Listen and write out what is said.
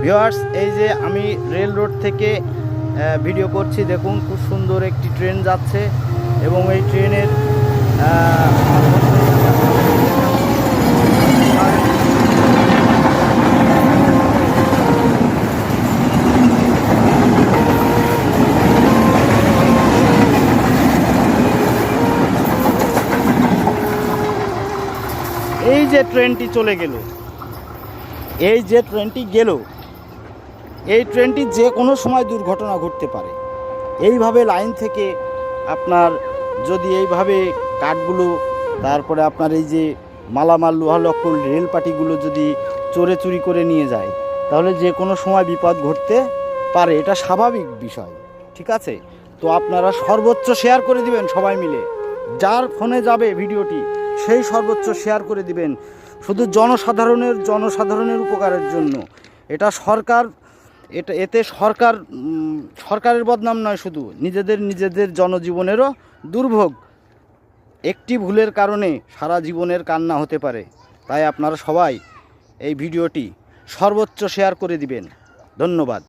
Viewers, এই যে আমি রেল রোড থেকে ভিডিও করছি, দেখুন খুব সুন্দর একটি ট্রেন যাচ্ছে এবং এই ট্রেনের এই যে ট্রেনটি চলে গেল, এই যে ট্রেনটি গেল, এই ট্রেনটি যে কোনো সময় দুর্ঘটনা ঘটতে পারে। এইভাবে লাইন থেকে আপনার যদি এইভাবে কাঠগুলো, তারপরে আপনার এই যে মালামাল লোহালক্কর রেল পাটিগুলো যদি চোরে চুরি করে নিয়ে যায়, তাহলে যে কোনো সময় বিপদ ঘটতে পারে। এটা স্বাভাবিক বিষয়, ঠিক আছে? তো আপনারা সর্বোচ্চ শেয়ার করে দিবেন সবাই মিলে। যার ফোনে যাবে ভিডিওটি সেই সর্বোচ্চ শেয়ার করে দিবেন, শুধু জনসাধারণের উপকারের জন্য। এটা সরকার, এতে সরকারের বদনাম নয়, শুধু নিজেদের জনজীবনেরও দুর্ভোগ। একটি ভুলের কারণে সারা জীবনের কান্না হতে পারে। তাই আপনারা সবাই এই ভিডিওটি সর্বোচ্চ শেয়ার করে দিবেন। ধন্যবাদ।